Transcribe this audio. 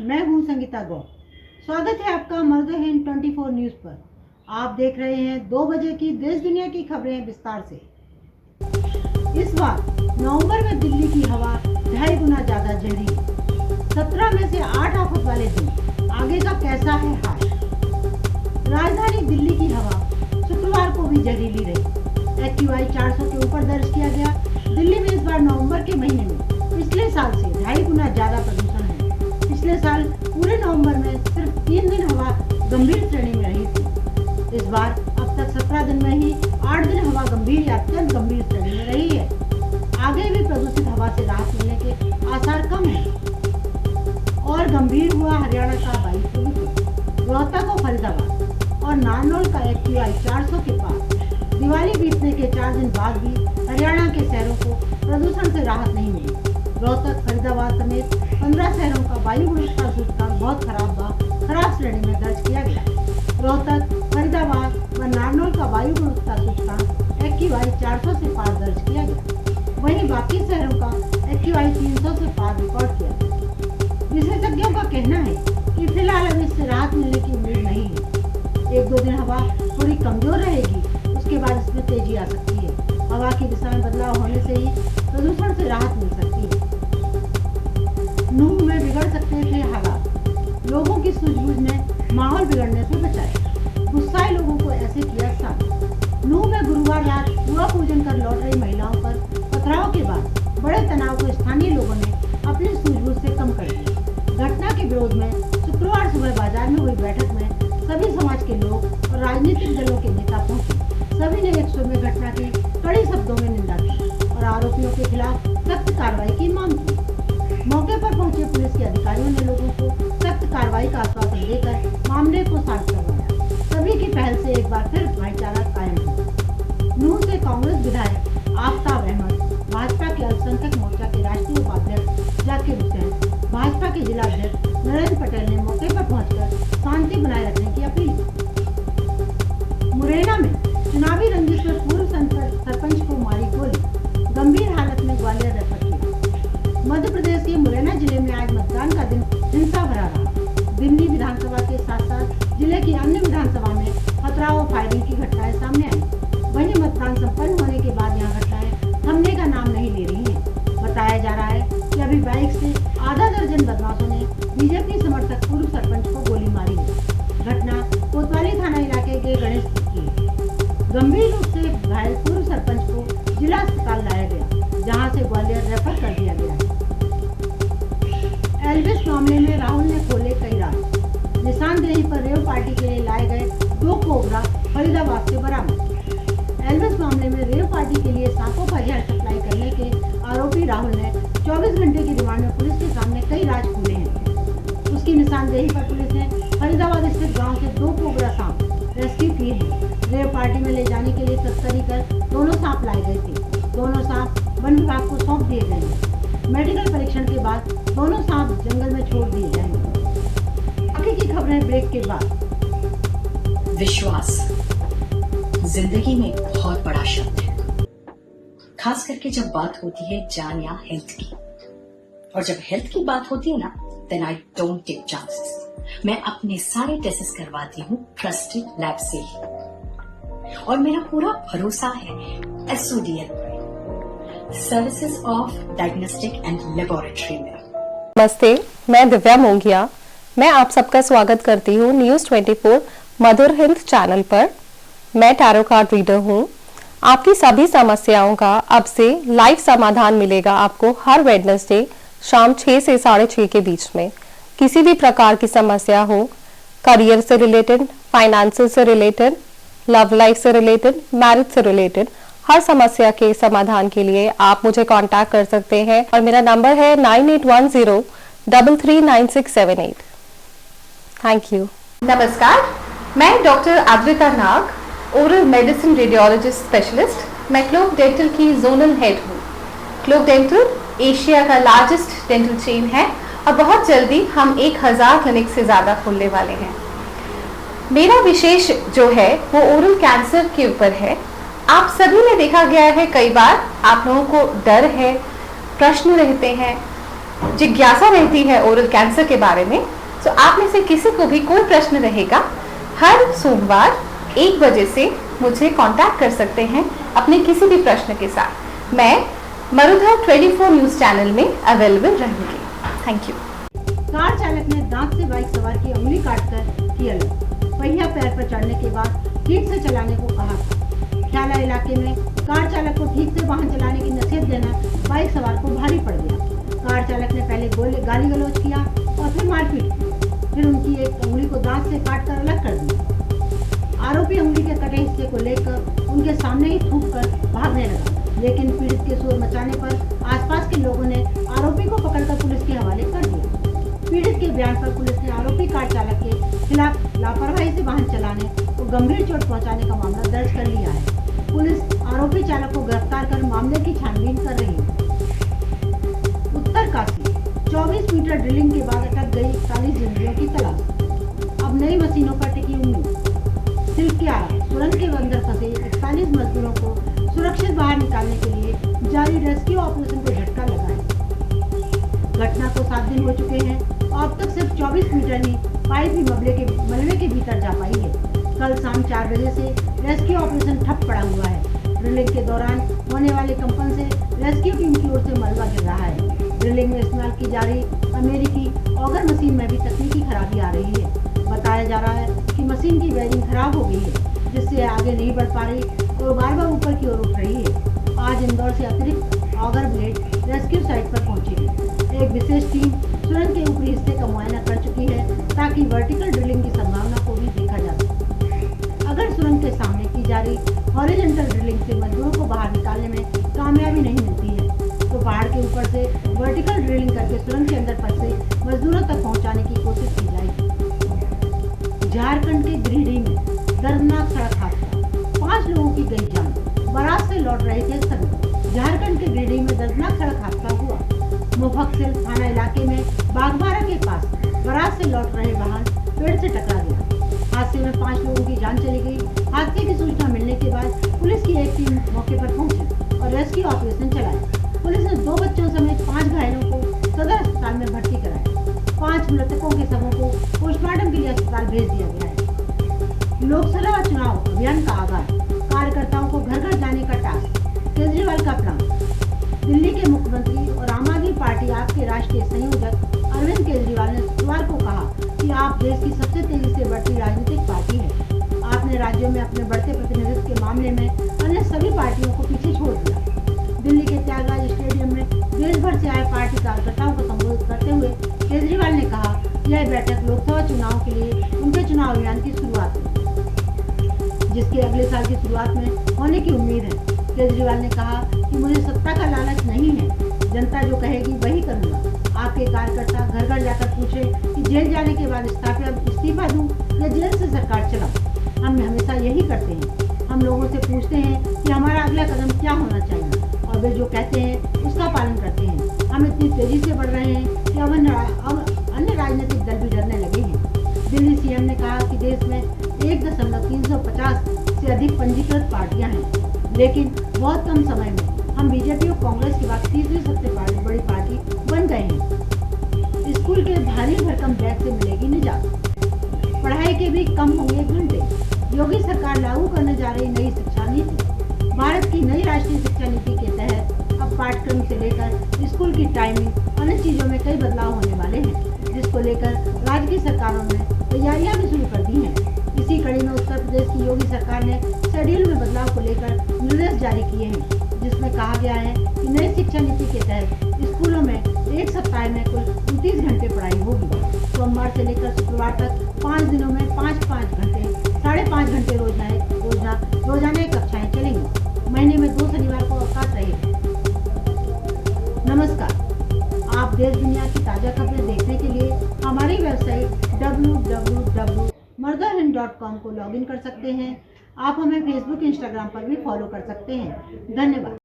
मैं हूं संगीता गौर। स्वागत है आपका मर्द हिंद 24 न्यूज पर। आप देख रहे हैं 2 बजे की देश दुनिया की खबरें विस्तार से। इस बार नवंबर में दिल्ली की हवा 2.5 गुना ज्यादा जहरीली। 17 में से 8 आफत वाले दिन। आगे का कैसा है हाल? राजधानी दिल्ली की हवा शुक्रवार को भी जहरीली रही। AQI 400 के ऊपर दर्ज किया गया। दिल्ली में इस बार नवंबर के महीने में पिछले साल से 2.5 गुना ज्यादा प्रदूषण है। पिछले साल पूरे नवंबर में सिर्फ 3 दिन हवा गंभीर श्रेणी में रही थी। इस बार अब तक 17 दिन में ही 8 दिन हवा गंभीर या अत्यंत गंभीर श्रेणी में रही है। आगे भी प्रदूषित हवा से राहत मिलने के आसार कम है। और गंभीर हुआ हरियाणा का वायु प्रदूषण। रोहतक और फरीदाबाद और नारनौल का AQI 400 के पास। दिवाली बीतने के 4 दिन बाद भी हरियाणा के शहरों को प्रदूषण से राहत नहीं मिली। रोहतक, फरीदाबाद समेत 15 शहरों का वायु गुणवत्ता सूचकांक बहुत खराब श्रेणी में दर्ज किया गया। रोहतक, फरीदाबाद व नारनौल का वायु गुणवत्ता सूचकांक AQI 400 से पार दर्ज किया गया। वहीं बाकी शहरों का AQI 300 से पार रिकॉर्ड किया गया। विशेषज्ञों का कहना है कि फिलहाल अभी इससे राहत मिलने की उम्मीद नहीं है। 1-2 दिन हवा थोड़ी कमजोर रहेगी, उसके बाद इसमें तेजी आ सकती है। हवा की दिशा में बदलाव होने से ही प्रदूषण से राहत मिल सकती है। नूह में बिगड़ सकते थे हालात। लोगों की सूझबूझ ने माहौल बिगड़ने से बचाया। गुस्साए लोगों को ऐसे किया साफ। नूह में गुरुवार रात हुआ पूजन कर लौट रही महिलाओं पर पथराव के बाद बड़े तनाव को स्थानीय लोगों ने अपनी सूझबूझ से कम कर दिया। घटना के विरोध में शुक्रवार सुबह बाजार में हुई बैठक में सभी समाज के लोग और राजनीतिक दलों के नेता पहुंचे। सभी ने एक सुर में घटना की कड़े शब्दों में निंदा की और आरोपियों के खिलाफ सख्त कार्रवाई की मांग की। मौके पर पहुंचे पुलिस के अधिकारियों ने लोगों को सख्त कार्रवाई का आश्वासन देकर मामले को शांत करवाया। सभी की पहल से एक बार फिर भाईचारा कायम हुआ। नूह से कांग्रेस विधायक आफ्ताब अहमद, भाजपा के अल्पसंख्यक मोर्चा के राष्ट्रीय उपाध्यक्ष जाकिर हुसैन, भाजपा के जिला अध्यक्ष नरेंद्र पटेल ने मौके पर पहुंचकर शांति बनाए रखने की अपील की। मुरैना में चुनावी रंजिश में पूर्व सरपंच को मारी गोली, गंभीर हालत में ग्वालियर रेफर किया। मध्य प्रदेश के मुरैना जिले में आज मतदान का दिन हिंसा भरा रहा। दिल्ली विधानसभा के साथ साथ जिले की अन्य विधानसभा में पथराव और फायरिंग की घटनाएं सामने आई। वहीं मतदान संपन्न होने के बाद यहाँ घटनाएं थमने का नाम नहीं ले रही हैं। बताया जा रहा है कि अभी बाइक से आधा दर्जन बदमाशों ने बीजेपी समर्थक पूर्व सरपंच को गोली मारी है। घटना कोतवाली थाना इलाके के गणेश की है। गंभीर रूप से घायल पूर्व सरपंच को जिला अस्पताल लाया गया, जहां से ग्वालियर रेफर कर दिया गया है। एल्विस मामले में राहुल ने खोले कई राज। निशानदेही पर रेव पार्टी के लिए लाए गए 2 कोबरा फरीदाबाद से बरामद। एल्विस मामले में रेव पार्टी के लिए सांपों का जहर सप्लाई करने के आरोपी राहुल ने 24 घंटे की रिमांड में पुलिस के सामने कई राज खोले हैं। उसकी निशानदेही पर पुलिस ने फरीदाबाद स्थित गाँव से 2 कोबरा सांप रेस्क्यू किए हैं। रेव पार्टी में ले जाने के लिए तस्करी कर दोनों सांप लाए गए थे। दोनों सांप वन विभाग को सौंप दिए गए हैं। मेडिकल परीक्षण के बाद दोनों सांप जंगल में छोड़ दिए जाएंगे। आगे की खबरें ब्रेक के बाद। विश्वास जिंदगी में बहुत बड़ा शब्द है, खास करके जब बात होती है जान या हेल्थ की। और जब हेल्थ की बात होती है ना, then I don't take chances. मैं अपने सारे टेस्ट करवाती हूँ ट्रस्टेड लैब से ही, और मेरा पूरा भरोसा है SODL पर, services of diagnostic and laboratory में। नमस्ते, मैं दिव्या मोंगिया। मैं आप सबका स्वागत करती हूँ न्यूज 24 मधुर हिंद चैनल पर। मैं टैरो कार्ड रीडर हूँ। आपकी सभी समस्याओं का अब से लाइव समाधान मिलेगा आपको हर वेडनेसडे शाम 6 से 6:30 के बीच में। किसी भी प्रकार की समस्या हो, करियर से रिलेटेड, फाइनेंशियल से रिलेटेड, लव लाइफ से रिलेटेड, मैरिज से रिलेटेड, हर समस्या के समाधान के लिए आप मुझे कांटेक्ट कर सकते हैं और मेरा नंबर है 9810339678। Thank you. नमस्कार, मैं डॉक्टर आद्रिका नाग, ओरल मेडिसिन रेडियोलॉजिस्ट स्पेशलिस्ट। मैं क्लोक डेंटल की जोनल हेड हूँ। क्लोक डेंटल एशिया का लार्जेस्ट डेंटल चेन है और बहुत जल्दी हम 1000 क्लिनिक से ज़्यादा खोलने वाले हैं। मेरा विशेष जो है वो ओरल कैंसर के ऊपर है। आप सभी में देखा गया है, कई बार आप लोगों को डर है, प्रश्न रहते हैं जिज्ञासा रहती है ओरल कैंसर के बारे में, तो आप में से किसी को भी कोई प्रश्न रहेगा, हर सोमवार 1 बजे से मुझे कांटेक्ट कर सकते हैं अपने किसी भी प्रश्न के साथ। मैं मरुधर 24 न्यूज चैनल में अवेलेबल रहूंगी। Thank you. कार चालक ने दांत से बाइक सवार की उंगली काटकर की अलग। पहिया पैर पर चढ़ने के बाद ठीक से चलाने को कहा था। ख्याला इलाके में कार चालक को ठीक से वाहन चलाने की नसीहत देना बाइक सवार को भारी पड़ गया। कार चालक ने पहले गाली गलौज किया और फिर मारपीट की, फिर उनकी एक उंगली को दांत से काटकर अलग कर दिया। आरोपी उंगली के कटे हिस्से को लेकर उनके सामने ही थूक कर भागने लगा, लेकिन पीड़ित के शोर मचाने पर आसपास के लोगों ने आरोपी को पकड़कर पुलिस के हवाले कर दिया। पीड़ित के बयान पर पुलिस ने आरोपी कार चालक के खिलाफ लापरवाही से वाहन चलाने और गंभीर चोट पहुंचाने का मामला दर्ज कर लिया है। पुलिस आरोपी चालक को गिरफ्तार कर मामले की छानबीन कर रही है। उत्तरकाशी 24 मीटर ड्रिलिंग के बाद अटक गई 41 जिंदगियों की तलाश। अब नई मशीनों पर टिकी उम्मीद। सिलक्यारा सुरंग के अंदर फंसे 41 मजदूरों को सुरक्षित बाहर निकालने के लिए जारी रेस्क्यू ऑपरेशन को झटका लगा है। घटना को 7 दिन हो चुके हैं और अब तक सिर्फ 24 मीटर ही पाइप भी मलबे के भीतर जा पाई है। कल शाम 4 बजे से रेस्क्यू ऑपरेशन ठप पड़ा हुआ है। ड्रिलिंग के दौरान होने वाले कंपन से रेस्क्यू टीम की ओर से मलबा गिर रहा है। ड्रिलिंग में इस्तेमाल की जा रही अमेरिकी ऑगर मशीन में भी तकनीकी खराबी आ रही है। बताया जा रहा है कि मशीन की वायरिंग खराब हो गई है, जिससे आगे नहीं बढ़ पा रही और बार बार ऊपर की ओर उठ रही है। आज इंदौर से अतिरिक्त ऑगर ब्लेड रेस्क्यू साइट पर पहुंचेगी। एक विशेष टीम सुरंग के ऊपरी हिस्से का मुआयना कर चुकी है ताकि वर्टिकल ड्रिलिंग की संभावना को भी देखा जा सके। अगर सुरंग के सामने की जा रही हॉरिजॉन्टल ड्रिलिंग से मजदूरों को बाहर निकालने में कामयाबी नहीं मिलती है, तो पहाड़ के ऊपर से वर्टिकल ड्रिलिंग करके सुरंग के अंदर फंसे मजदूरों तक पहुंचाने की कोशिश की जाएगी। झारखंड के गिरिडीह में दर्दनाक सड़क हादसा, 5 लोगों की गई जान। बारात से लौट रहे थे सभी। झारखंड के गिरिडीह में दर्दनाक सड़क हादसा हुआ। मुफस्सिल थाना इलाके में बागबारा के पास बारात से लौट रहे वाहन पेड़ से टकरा गया। हादसे में 5 लोगों की जान चली गई। हादसे की सूचना मिलने के बाद पुलिस की एक टीम मौके पर पहुंची और रेस्क्यू ऑपरेशन चलाया। पुलिस ने 2 बच्चों समेत 5 घायलों को सदर अस्पताल में भर्ती कराया। 5 मृतकों के शवों को पोस्टमार्टम के लिए अस्पताल भेज दिया गया है। लोकसभा चुनाव अभियान का आगाज, कार्यकर्ताओं को घर घर जाने का टास्क, केजरीवाल का प्लान। दिल्ली के मुख्यमंत्री और आम आदमी पार्टी आप के राष्ट्रीय संयोजक अरविंद केजरीवाल ने शुक्रवार को कहा कि आप देश की सबसे तेजी से बढ़ती राजनीतिक पार्टी है। आपने राज्यों में अपने बढ़ते प्रतिनिधित्व के मामले में अन्य सभी पार्टियों को पीछे छोड़ दिया। दिल्ली के त्यागराज स्टेडियम में देश भर से आए पार्टी कार्यकर्ताओं को संबोधित करते हुए केजरीवाल ने कहा, यह बैठक लोकसभा चुनाव के लिए उनके चुनाव अभियान की शुरुआत है, जिसके अगले साल की शुरुआत में होने की उम्मीद है। केजरीवाल ने कहा कि मुझे सत्ता का लालच नहीं है, जनता जो कहेगी वही करूंगा। आपके कार्यकर्ता घर घर जाकर पूछे कि जेल जाने के बाद इस्तीफा दूं या जेल से सरकार चलाऊं। हम हमेशा यही करते हैं। हम लोगों से पूछते हैं कि हमारा अगला कदम क्या होना चाहिए और वे जो कहते हैं उसका पालन करते हैं। हम इतनी तेजी से बढ़ रहे हैं कि अब अन्य राजनीतिक दल भी डरने लगे हैं। दिल्ली सीएम ने कहा कि देश में 1.350 से अधिक पंजीकृत पार्टियां हैं, लेकिन बहुत कम समय में हम बीजेपी और कांग्रेस के बाद तीसरी सबसे बड़ी पार्टी बन गए हैं। स्कूल के भारी भरकम बैग से मिलेगी निजात, पढ़ाई के भी कम होंगे घंटे। योगी सरकार लागू करने जा रही नई शिक्षा नीति। भारत की नई राष्ट्रीय शिक्षा नीति के तहत अब पाठ्यक्रम से लेकर स्कूल की टाइमिंग अन्य चीजों में कई बदलाव होने वाले हैं, जिसको लेकर राज्य की सरकारों ने तैयारियां भी शुरू कर दी हैं। इसी कड़ी में उत्तर प्रदेश की योगी सरकार ने शेड्यूल में बदलाव को लेकर निर्देश जारी किए हैं, जिसमें कहा गया है कि नई शिक्षा नीति के तहत स्कूलों में एक सप्ताह में कुल 29 घंटे पढ़ाई होगी। सोमवार से लेकर शुक्रवार तक 5 दिनों में 5-5 घंटे, 5.5 घंटे रोजाना कक्षाएं चलेंगी। महीने में 2 शनिवार को अवकाश रहेगा। नमस्कार, आप देश दुनिया की ताज़ा खबरें देखने के लिए हमारी वेबसाइट www.murderhind.com को लॉगिन कर सकते हैं। आप हमें फेसबुक, इंस्टाग्राम पर भी फॉलो कर सकते हैं। धन्यवाद।